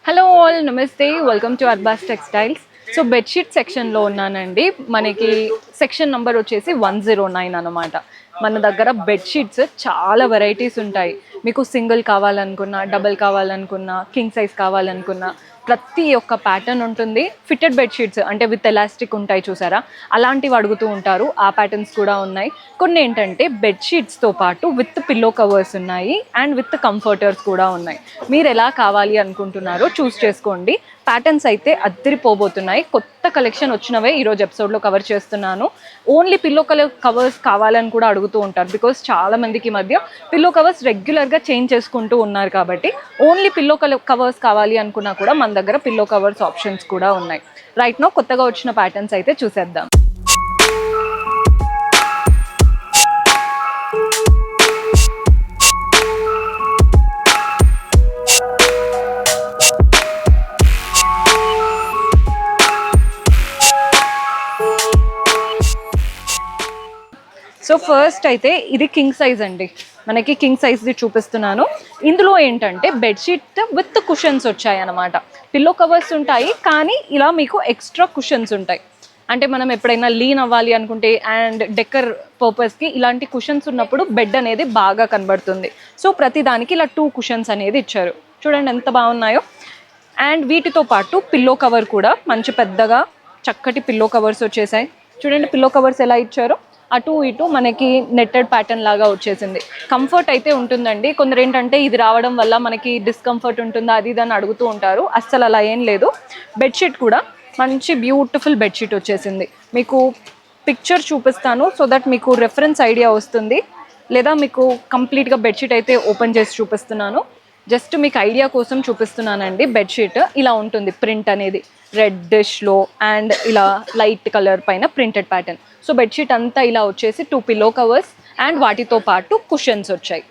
Hello all, నమస్తే. Welcome to Arbaz textiles. So bedsheet సెక్షన్లో ఉన్నానండి. మనకి సెక్షన్ నెంబర్ వచ్చేసి 109 అనమాట. మన దగ్గర బెడ్షీట్స్ చాలా వెరైటీస్ ఉంటాయి. మీకు సింగిల్ కావాలనుకున్నా, డబుల్ కావాలనుకున్నా, కింగ్ సైజ్ కావాలనుకున్నా ప్రతి ఒక్క ప్యాటర్న్ ఉంటుంది. ఫిట్టెడ్ బెడ్షీట్స్ అంటే విత్ ఎలాస్టిక్ ఉంటాయి చూసారా, అలాంటివి అడుగుతూ ఉంటారు. ఆ ప్యాటర్న్స్ కూడా ఉన్నాయి. కొన్ని ఏంటంటే బెడ్షీట్స్తో పాటు విత్ పిల్లో కవర్స్ ఉన్నాయి అండ్ విత్ కంఫర్టర్స్ కూడా ఉన్నాయి. మీరు ఎలా కావాలి అనుకుంటున్నారో చూస్ చేసుకోండి. ప్యాటర్న్స్ అయితే అద్దరిపోబోతున్నాయి. కొత్త కలెక్షన్ వచ్చినవే ఈరోజు ఎపిసోడ్లో కవర్ చేస్తున్నాను. ఓన్లీ పిల్లో కవర్స్ కావాలని కూడా అడుగుతూ ఉంటారు. బికాస్ చాలా మందికి మధ్య పిల్లో కవర్స్ రెగ్యులర్గా చేంజ్ చేసుకుంటూ ఉన్నారు. కాబట్టి ఓన్లీ పిల్లో కవర్స్ కావాలి అనుకున్నా కూడా మన దగ్గర పిల్లో కవర్స్ ఆప్షన్స్ కూడా ఉన్నాయి. రైట్ నో కొత్తగా వచ్చిన ప్యాటర్న్స్ అయితే చూసేద్దాం. సో ఫస్ట్ అయితే ఇది కింగ్ సైజ్ అండి. మనకి కింగ్ సైజ్ది చూపిస్తున్నాను. ఇందులో ఏంటంటే బెడ్షీట్ విత్ కుషన్స్ వచ్చాయి అన్నమాట. పిల్లో కవర్స్ ఉంటాయి కానీ ఇలా మీకు ఎక్స్ట్రా కుషన్స్ ఉంటాయి. అంటే మనం ఎప్పుడైనా లీన్ అవ్వాలి అనుకుంటే అండ్ డెకర్ పర్పస్కి ఇలాంటి కుషన్స్ ఉన్నప్పుడు బెడ్ అనేది బాగా కనబడుతుంది. సో ప్రతి దానికి ఇలా 2 కుషన్స్ అనేది ఇచ్చారు. చూడండి ఎంత బాగున్నాయో. అండ్ వీటితో పాటు పిల్లో కవర్ కూడా మంచి పెద్దగా చక్కటి పిల్లో కవర్స్ వచ్చేసాయి. చూడండి పిల్లో కవర్స్ ఎలా ఇచ్చారో, అటు ఇటు మనకి నెట్టెడ్ ప్యాటర్న్ లాగా వచ్చేసింది. కంఫర్ట్ అయితే ఉంటుందండి. కొందరు ఏంటంటే ఇది రావడం వల్ల మనకి డిస్కంఫర్ట్ ఉంటుందా అది ఇది అని అడుగుతూ ఉంటారు. అస్సలు అలా ఏం లేదు. బెడ్షీట్ కూడా మంచి బ్యూటిఫుల్ బెడ్షీట్ వచ్చేసింది. మీకు పిక్చర్ చూపిస్తాను సో దట్ మీకు రెఫరెన్స్ ఐడియా వస్తుంది. లేదా మీకు కంప్లీట్గా బెడ్షీట్ అయితే ఓపెన్ చేసి చూపిస్తున్నాను. జస్ట్ మీకు ఐడియా కోసం చూపిస్తున్నానండి. బెడ్షీట్ ఇలా ఉంటుంది. ప్రింట్ అనేది రెడ్డిష్లో అండ్ ఇలా లైట్ కలర్ పైన ప్రింటెడ్ ప్యాటర్న్. సో బెడ్షీట్ అంతా ఇలా వచ్చేసి 2 పిల్లో కవర్స్ అండ్ వాటితో పాటు కుషన్స్ వచ్చాయి.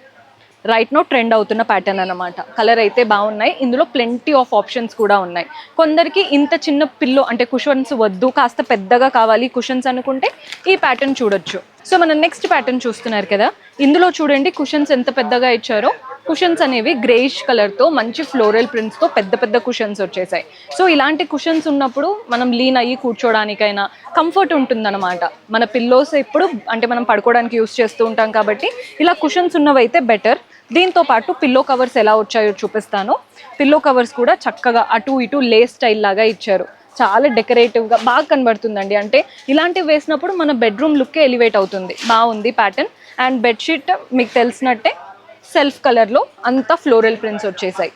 రైట్ నో ట్రెండ్ అవుతున్న ప్యాటర్న్ అనమాట. కలర్ అయితే బాగున్నాయి. ఇందులో ప్లెంటీ ఆఫ్ ఆప్షన్స్ కూడా ఉన్నాయి. కొందరికి ఇంత చిన్న పిల్లో అంటే కుషన్స్ వద్దు, కాస్త పెద్దగా కావాలి కుషన్స్ అనుకుంటే ఈ ప్యాటర్న్ చూడొచ్చు. సో మనం నెక్స్ట్ ప్యాటర్న్ చూస్తున్నారు కదా, ఇందులో చూడండి కుషన్స్ ఎంత పెద్దగా ఇచ్చారో. కుషన్స్ అనేవి గ్రేయిష్ కలర్తో మంచి ఫ్లోరల్ ప్రింట్స్తో పెద్ద పెద్ద కుషన్స్ వచ్చేసాయి. సో ఇలాంటి కుషన్స్ ఉన్నప్పుడు మనం లీన్ అయ్యి కూర్చోడానికైనా కంఫర్ట్ ఉంటుందన్నమాట. మన పిల్లోస్ ఎప్పుడు అంటే మనం పడుకోవడానికి యూస్ చేస్తూ ఉంటాం కాబట్టి ఇలా కుషన్స్ ఉన్నవైతే బెటర్. దీంతో పాటు పిల్లో కవర్స్ ఎలా వచ్చాయో చూపిస్తాను. పిల్లో కవర్స్ కూడా చక్కగా అటు ఇటు లేస్ స్టైల్ లాగా ఇచ్చారు. చాలా డెకరేటివ్గా బాగా కనబడుతుందండి. అంటే ఇలాంటివి వేసినప్పుడు మన బెడ్రూమ్ లుక్కే ఎలివేట్ అవుతుంది. బాగుంది ప్యాటర్న్. అండ్ బెడ్షీట్ మీకు తెలిసినట్టే సెల్ఫ్ కలర్లో అంతా ఫ్లోరల్ ప్రింట్స్ వచ్చేసాయి.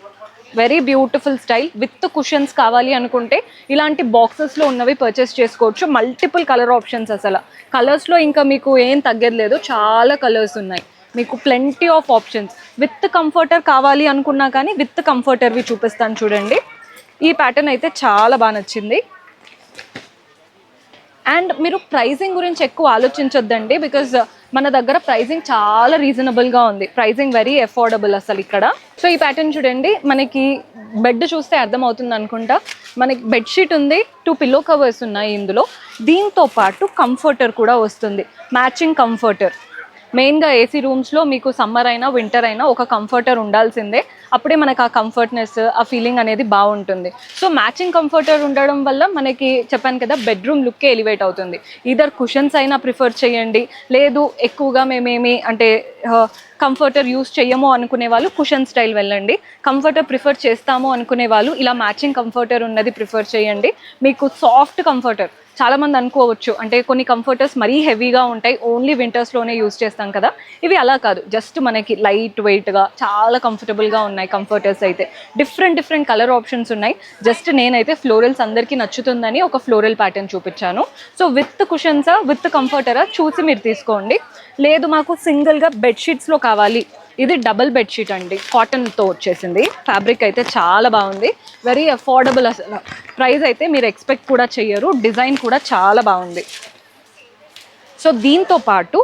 Very beautiful style. With cushions కావాలి అనుకుంటే ఇలాంటి బాక్సెస్లో ఉన్నవి పర్చేస్ చేసుకోవచ్చు. మల్టిపుల్ కలర్ ఆప్షన్స్, అసలు కలర్స్లో ఇంకా మీకు ఏం తగ్గేది లేదు. చాలా కలర్స్ ఉన్నాయి. మీకు plenty of options. With comforter కావాలి అనుకున్నా కానీ విత్ కంఫర్టర్వి చూపిస్తాను చూడండి. ఈ ప్యాటర్న్ అయితే చాలా బాగా నచ్చింది. అండ్ మీరు ప్రైజింగ్ గురించి ఎక్కువ ఆలోచించొద్దండి. బికాజ్ మన దగ్గర ప్రైజింగ్ చాలా రీజనబుల్గా ఉంది. ప్రైజింగ్ వెరీ అఫోర్డబుల్ అసలు ఇక్కడ. సో ఈ ప్యాటర్న్ చూడండి. మనకి బెడ్ చూస్తే అర్థమవుతుంది అనుకుంటా. మనకి బెడ్షీట్ ఉంది, 2 పిల్లో కవర్స్ ఉన్నాయి ఇందులో. దీంతో పాటు కంఫర్టర్ కూడా వస్తుంది, మ్యాచింగ్ కంఫర్టర్. మెయిన్గా ఏసీ రూమ్స్లో మీకు సమ్మర్ అయినా వింటర్ అయినా ఒక కంఫర్టర్ ఉండాల్సిందే. అప్పుడే మనకు ఆ కంఫర్ట్నెస్, ఆ ఫీలింగ్ అనేది బాగుంటుంది. సో మ్యాచింగ్ కంఫర్టర్ ఉండడం వల్ల మనకి చెప్పాను కదా బెడ్రూమ్ లుక్కే ఎలివేట్ అవుతుంది. ఈధర్ కుషన్స్ అయినా ప్రిఫర్ చేయండి, లేదు ఎక్కువగా మేమేమి అంటే కంఫర్టర్ యూస్ చేయము అనుకునే వాళ్ళు కుషన్ స్టైల్ వెళ్ళండి. కంఫర్టర్ ప్రిఫర్ చేస్తాము అనుకునే వాళ్ళు ఇలా మ్యాచింగ్ కంఫర్టర్ ఉన్నది ప్రిఫర్ చేయండి. మీకు సాఫ్ట్ కంఫర్టర్. చాలామంది అనుకోవచ్చు అంటే కొన్ని కంఫర్టర్స్ మరీ హెవీగా ఉంటాయి, ఓన్లీ వింటర్స్లోనే యూస్ చేస్తాం కదా. ఇవి అలా కాదు, జస్ట్ మనకి లైట్ వెయిట్గా చాలా కంఫర్టబుల్గా ఉన్నాయి కంఫర్టర్స్ అయితే. డిఫరెంట్ కలర్ ఆప్షన్స్ ఉన్నాయి. జస్ట్ నేనైతే ఫ్లోరల్స్ అందరికీ నచ్చుతుందని ఒక ఫ్లోరల్ ప్యాటర్న్ చూపించాను. సో విత్ కుషన్సా విత్ కంఫర్టరా చూసి మీరు తీసుకోండి. లేదు మాకు సింగిల్గా బెడ్షీట్స్లో కావాలి, ఇది డబుల్ బెడ్షీట్ అండి, కాటన్తో వచ్చేసింది. ఫ్యాబ్రిక్ అయితే చాలా బాగుంది. Very affordable. అసలు ప్రైస్ అయితే మీరు ఎక్స్పెక్ట్ కూడా చెయ్యరు. డిజైన్ కూడా చాలా బాగుంది. సో దీంతో పాటు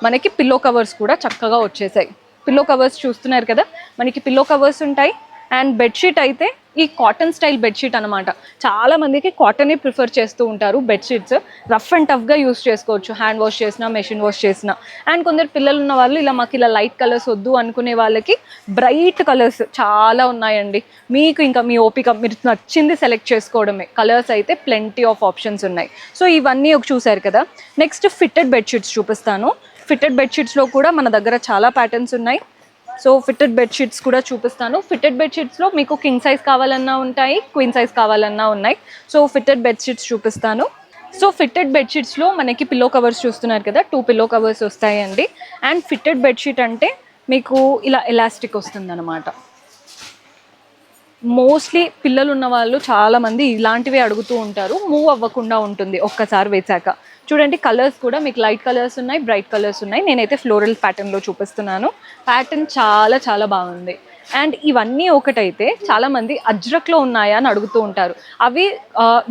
మనకి పిల్లో కవర్స్ కూడా చక్కగా వచ్చేసాయి. పిల్లో కవర్స్ చూస్తున్నారు కదా, మనకి పిల్లో కవర్స్ ఉంటాయి అండ్ బెడ్షీట్ అయితే ఈ కాటన్ స్టైల్ బెడ్షీట్ అనమాట. చాలా మందికి కాటనే ప్రిఫర్ చేస్తూ ఉంటారు బెడ్షీట్స్. రఫ్ అండ్ టఫ్గా యూస్ చేసుకోవచ్చు, హ్యాండ్ వాష్ చేసినా మెషిన్ వాష్ చేసినా. అండ్ కొందరు పిల్లలు ఉన్న వాళ్ళు ఇలా మాకు ఇలా లైట్ కలర్స్ వద్దు అనుకునే వాళ్ళకి బ్రైట్ కలర్స్ చాలా ఉన్నాయండి. మీకు ఇంకా మీ ఓపిక, మీరు నచ్చింది సెలెక్ట్ చేసుకోవడమే. కలర్స్ అయితే ప్లెంటీ ఆఫ్ ఆప్షన్స్ ఉన్నాయి. సో ఇవన్నీ ఒక చూసారు కదా. నెక్స్ట్ ఫిట్టెడ్ బెడ్షీట్స్ చూపిస్తాను. ఫిట్టెడ్ బెడ్షీట్స్లో కూడా మన దగ్గర చాలా ప్యాటర్న్స్ ఉన్నాయి. సో ఫిట్టెడ్ బెడ్షీట్స్ కూడా చూపిస్తాను. ఫిట్టెడ్ బెడ్షీట్స్లో మీకు కింగ్ సైజ్ కావాలన్నా ఉంటాయి, క్వీన్ సైజ్ కావాలన్నా ఉన్నాయి. సో ఫిట్టెడ్ బెడ్షీట్స్ చూపిస్తాను. సో ఫిట్టెడ్ బెడ్షీట్స్లో మనకి పిల్లో కవర్స్ చూస్తున్నారు కదా, 2 పిల్లో కవర్స్ వస్తాయండి. అండ్ ఫిట్టెడ్ బెడ్షీట్ అంటే మీకు ఇలా ఎలాస్టిక్ వస్తుంది అనమాట. మోస్ట్లీ పిల్లలు ఉన్న వాళ్ళు చాలామంది ఇలాంటివి అడుగుతూ ఉంటారు. మూవ్ అవ్వకుండా ఉంటుంది ఒక్కసారి వేసాక. చూడండి కలర్స్ కూడా మీకు లైట్ కలర్స్ ఉన్నాయి, బ్రైట్ కలర్స్ ఉన్నాయి. నేనైతే ఫ్లోరల్ ప్యాటర్న్లో చూపిస్తున్నాను. ప్యాటర్న్ చాలా చాలా బాగుంది. అండ్ ఇవన్నీ ఒకటైతే చాలామంది అజ్రక్లో ఉన్నాయా అని అడుగుతూ ఉంటారు. అవి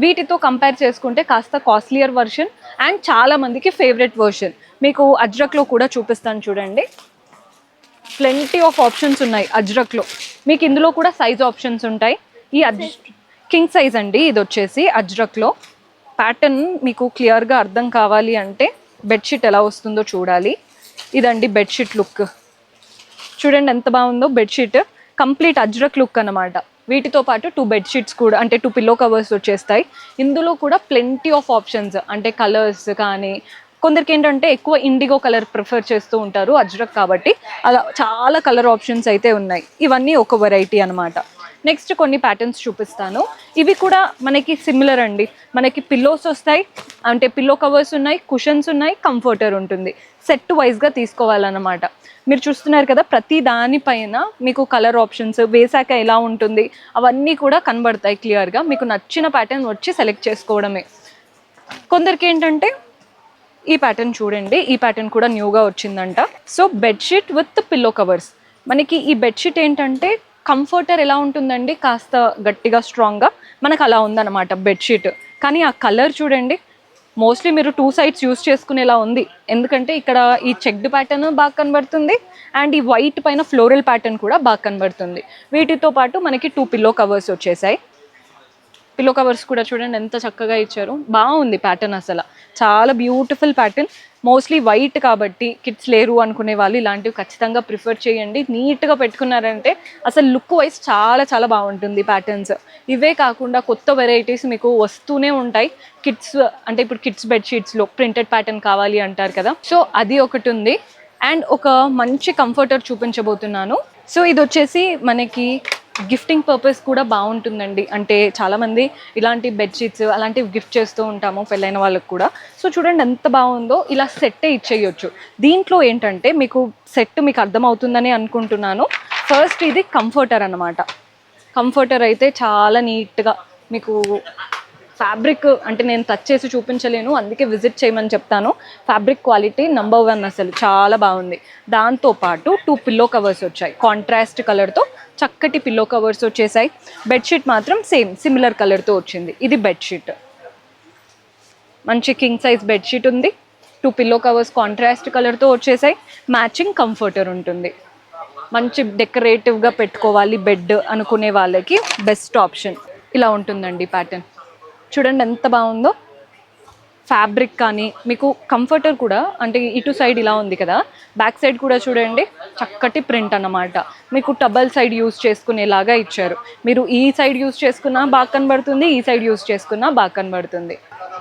వీటితో కంపేర్ చేసుకుంటే కాస్త కాస్ట్లియర్ వర్షన్ అండ్ చాలామందికి ఫేవరెట్ వర్షన్. మీకు అజ్రక్లో కూడా చూపిస్తాను చూడండి. ప్లెంటీ ఆఫ్ ఆప్షన్స్ ఉన్నాయి అజ్రక్లో. మీకు ఇందులో కూడా సైజ్ ఆప్షన్స్ ఉంటాయి. ఈ కింగ్ సైజ్ అండి ఇది వచ్చేసి అజ్రక్లో. ప్యాటర్న్ మీకు క్లియర్గా అర్థం కావాలి అంటే బెడ్షీట్ ఎలా వస్తుందో చూడాలి. ఇదండి బెడ్షీట్ లుక్. చూడండి ఎంత బాగుందో బెడ్షీట్. కంప్లీట్ అజ్రక్ లుక్ అనమాట. వీటితో పాటు 2 బెడ్షీట్స్ కూడా అంటే 2 పిల్లో కవర్స్ వచ్చేస్తాయి. ఇందులో కూడా ప్లెంటీ ఆఫ్ ఆప్షన్స్ అంటే కలర్స్ కానీ, కొందరికి ఏంటంటే ఎక్కువ ఇండిగో కలర్ ప్రిఫర్ చేస్తూ ఉంటారు అజ్రక్ కాబట్టి, అలా చాలా కలర్ ఆప్షన్స్ అయితే ఉన్నాయి. ఇవన్నీ ఒక వెరైటీ అనమాట. నెక్స్ట్ కొన్ని ప్యాటర్న్స్ చూపిస్తాను. ఇవి కూడా మనకి సిమిలర్ అండి. మనకి పిల్లోస్ వస్తాయి, అంటే పిల్లో కవర్స్ ఉన్నాయి, కుషన్స్ ఉన్నాయి, కంఫర్టర్ ఉంటుంది. సెట్ వైజ్గా తీసుకోవాలన్నమాట. మీరు చూస్తున్నారు కదా ప్రతి దానిపైన మీకు కలర్ ఆప్షన్స్ వేసాక ఎలా ఉంటుంది అవన్నీ కూడా కనబడతాయి క్లియర్గా. మీకు నచ్చిన ప్యాటర్న్ వచ్చి సెలెక్ట్ చేసుకోవడమే. కొందరికి ఏంటంటే ఈ ప్యాటర్న్ చూడండి, ఈ ప్యాటర్న్ కూడా న్యూగా వచ్చిందంట. So bedsheet with pillow covers. మనకి ఈ బెడ్షీట్ ఏంటంటే కంఫర్టర్ ఎలా ఉంటుందండి, కాస్త గట్టిగా స్ట్రాంగ్గా మనకు అలా ఉందన్నమాట బెడ్షీట్. కానీ ఆ కలర్ చూడండి, మోస్ట్లీ మీరు 2 సైడ్స్ యూస్ చేసుకునేలా ఉంది. ఎందుకంటే ఇక్కడ ఈ చెక్డ్ ప్యాటర్న్ బాగా కనబడుతుంది అండ్ ఈ వైట్ పైన ఫ్లోరల్ ప్యాటర్న్ కూడా బాగా కనబడుతుంది. వీటితో పాటు మనకి 2 పిల్లో కవర్స్ వచ్చేసాయి. పిల్లో కవర్స్ కూడా చూడండి ఎంత చక్కగా ఇచ్చారు. బాగుంది ప్యాటర్న్, అసలు చాలా బ్యూటిఫుల్ ప్యాటర్న్. మోస్ట్లీ వైట్ కాబట్టి కిడ్స్ లేరు అనుకునే వాళ్ళు ఇలాంటివి ఖచ్చితంగా ప్రిఫర్ చేయండి. నీట్గా పెట్టుకున్నారంటే అసలు లుక్ వైజ్ చాలా చాలా బాగుంటుంది ప్యాటర్న్స్. ఇవే కాకుండా కొత్త వెరైటీస్ మీకు వస్తూనే ఉంటాయి. కిడ్స్ అంటే ఇప్పుడు కిడ్స్ బెడ్షీట్స్లో ప్రింటెడ్ ప్యాటర్న్ కావాలి అంటారు కదా, సో అది ఒకటి ఉంది. అండ్ ఒక మంచి కంఫర్టర్ చూపించబోతున్నాను. సో ఇది వచ్చేసి మనకి గిఫ్టింగ్ పర్పస్ కూడా బాగుంటుందండి. అంటే చాలామంది ఇలాంటి బెడ్షీట్స్ అలాంటివి గిఫ్ట్ చేస్తూ ఉంటాము పెళ్ళైన వాళ్ళకి కూడా. సో చూడండి ఎంత బాగుందో, ఇలా సెట్టే ఇచ్చేయచ్చు. దీంట్లో ఏంటంటే మీకు సెట్ మీకు అర్థమవుతుందని అనుకుంటున్నాను. ఫస్ట్ ఇది కంఫర్టర్ అనమాట. కంఫర్టర్ అయితే చాలా నీట్గా మీకు ఫ్యాబ్రిక్ అంటే నేను టచ్ చేసి చూపించలేను, అందుకే విజిట్ చేయమని చెప్తాను. ఫ్యాబ్రిక్ క్వాలిటీ నెంబర్ 1 అసలు చాలా బాగుంది. దాంతోపాటు 2 పిల్లో కవర్స్ వచ్చాయి కాంట్రాస్ట్ కలర్తో. చక్కటి పిల్లో కవర్స్ వచ్చేసాయి. బెడ్షీట్ మాత్రం సేమ్ సిమిలర్ కలర్తో వచ్చింది. ఇది బెడ్షీట్, మంచి కింగ్ సైజ్ బెడ్షీట్ ఉంది. 2 పిల్లో కవర్స్ కాంట్రాస్ట్ కలర్తో వచ్చేసాయి. మ్యాచింగ్ కంఫర్టర్ ఉంటుంది. మంచి డెకరేటివ్గా పెట్టుకోవాలి బెడ్ అనుకునే వాళ్ళకి బెస్ట్ ఆప్షన్. ఇలా ఉంటుందండి ప్యాటర్న్. చూడండి ఎంత బాగుందో. ఫ్యాబ్రిక్ కానీ మీకు కంఫర్టర్ కూడా అంటే ఇటు సైడ్ ఇలా ఉంది కదా, బ్యాక్ సైడ్ కూడా చూడండి చక్కటి ప్రింట్ అన్నమాట. మీకు డబల్ సైడ్ యూస్ చేసుకునేలాగా ఇచ్చారు. మీరు ఈ సైడ్ యూస్ చేసుకున్నా బాగా కనబడుతుంది, ఈ సైడ్ యూస్ చేసుకున్నా బాగా కనబడుతుంది.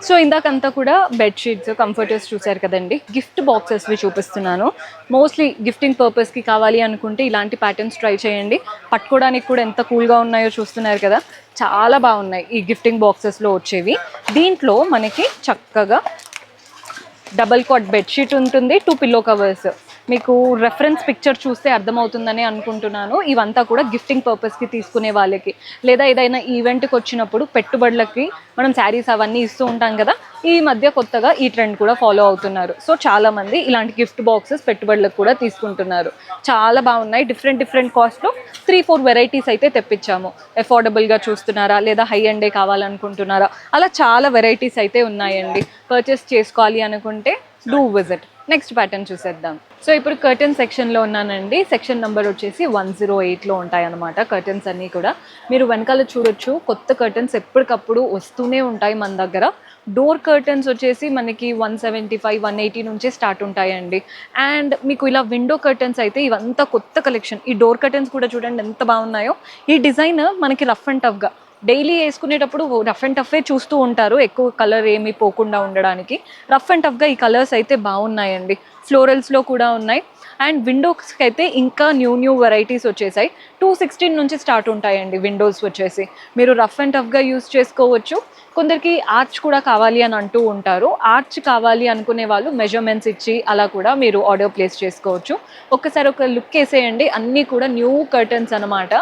సో ఇందాకంతా కూడా బెడ్షీట్స్ కంఫర్టర్స్ చూసారు కదండి. గిఫ్ట్ బాక్సెస్వి చూపిస్తున్నాను. మోస్ట్లీ గిఫ్టింగ్ పర్పస్కి కావాలి అనుకుంటే ఇలాంటి ప్యాటర్న్స్ ట్రై చేయండి. పట్టుకోవడానికి కూడా ఎంత కూల్గా ఉన్నాయో చూస్తున్నారు కదా, చాలా బాగున్నాయి ఈ గిఫ్టింగ్ బాక్సెస్లో వచ్చేవి. దీంట్లో మనకి చక్కగా డబల్ కాట్ బెడ్షీట్ ఉంటుంది, 2 పిల్లో కవర్స్. మీకు రెఫరెన్స్ పిక్చర్ చూస్తే అర్థమవుతుందని అనుకుంటున్నాను. ఇవంతా కూడా గిఫ్టింగ్ పర్పస్కి తీసుకునే వాళ్ళకి, లేదా ఏదైనా ఈవెంట్కి వచ్చినప్పుడు పెట్టుబడులకి మనం శారీస్ అవన్నీ ఇస్తూ ఉంటాం కదా, ఈ మధ్య కొత్తగా ఈ ట్రెండ్ కూడా ఫాలో అవుతున్నారు. సో చాలామంది ఇలాంటి గిఫ్ట్ బాక్సెస్ పెట్టుబడులకు కూడా తీసుకుంటున్నారు. చాలా బాగున్నాయి. డిఫరెంట్ కాస్ట్లో 3-4 వెరైటీస్ అయితే తెప్పించాము. అఫోర్డబుల్గా చూస్తున్నారా లేదా హై ఎండే కావాలనుకుంటున్నారా, అలా చాలా వెరైటీస్ అయితే ఉన్నాయండి. పర్చేస్ చేసుకోవాలి అనుకుంటే డూ విజిట్. నెక్స్ట్ ప్యాటర్న్ చూసేద్దాం. సో ఇప్పుడు కర్టన్ సెక్షన్లో ఉన్నానండి. సెక్షన్ నెంబర్ వచ్చేసి 108లో ఉంటాయి అన్నమాట కర్టన్స్ అన్నీ కూడా. మీరు వెనకాల చూడొచ్చు, కొత్త కర్టన్స్ ఎప్పటికప్పుడు వస్తూనే ఉంటాయి మన దగ్గర. డోర్ కర్టన్స్ వచ్చేసి మనకి 175, 180 నుంచే స్టార్ట్ ఉంటాయండి. అండ్ మీకు ఇలా విండో కర్టన్స్ అయితే ఇవంతా కొత్త కలెక్షన్. ఈ డోర్ కర్టన్స్ కూడా చూడండి ఎంత బాగున్నాయో. ఈ డిజైన్ మనకి రఫ్ అండ్ టఫ్గా డైలీ వేసుకునేటప్పుడు రఫ్ అండ్ టఫే చూస్తూ ఉంటారు, ఎక్కువ కలర్ ఏమీ పోకుండా ఉండడానికి. రఫ్ అండ్ టఫ్గా ఈ కలర్స్ అయితే బాగున్నాయండి. ఫ్లోరల్స్లో కూడా ఉన్నాయి. అండ్ విండోస్కి అయితే ఇంకా న్యూ వెరైటీస్ వచ్చేసాయి. 216 నుంచి స్టార్ట్ ఉంటాయండి విండోస్ వచ్చేసి. మీరు రఫ్ అండ్ టఫ్గా యూస్ చేసుకోవచ్చు. కొందరికి ఆర్చ్ కూడా కావాలి అని అంటూ ఉంటారు. ఆర్చ్ కావాలి అనుకునే వాళ్ళు మెజర్మెంట్స్ ఇచ్చి అలా కూడా మీరు ఆర్డర్ ప్లేస్ చేసుకోవచ్చు. ఒక్కసారి ఒక లుక్ వేసేయండి, అన్నీ కూడా న్యూ కర్టన్స్ అనమాట.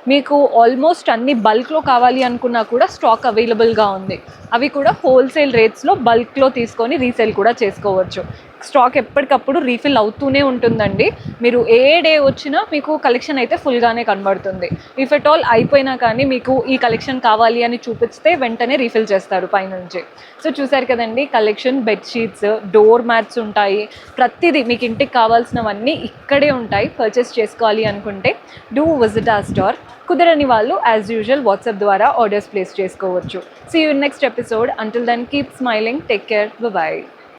మీకు ఆల్మోస్ట్ అన్ని బల్క్లో కావాలి అనుకున్నా కూడా స్టాక్ అవైలబుల్గా ఉంది. అవి కూడా హోల్సేల్ రేట్స్లో బల్క్లో తీసుకొని రీసేల్ కూడా చేసుకోవచ్చు. స్టాక్ ఎప్పటికప్పుడు రీఫిల్ అవుతూనే ఉంటుందండి. మీరు ఏ డే వచ్చినా మీకు కలెక్షన్ అయితే ఫుల్గానే కనబడుతుంది. ఇఫ్ ఎట్ ఆల్ అయిపోయినా కానీ మీకు ఈ కలెక్షన్ కావాలి అని చూపిస్తే వెంటనే రీఫిల్ చేస్తారు పైనుంచి. సో చూసారు కదండి, కలెక్షన్ బెడ్షీట్స్, డోర్ మ్యాట్స్ ఉంటాయి. ప్రతిదీ మీకు ఇంటికి కావాల్సినవన్నీ ఇక్కడే ఉంటాయి. పర్చేస్ చేసుకోవాలి అనుకుంటే డూ విజిట్ ఆ స్టోర్. కుదరని వాళ్ళు యాజ్ యూజువల్ వాట్సాప్ ద్వారా ఆర్డర్స్ ప్లేస్ చేసుకోవచ్చు. See you next episode. Until then keep smiling, take care, by.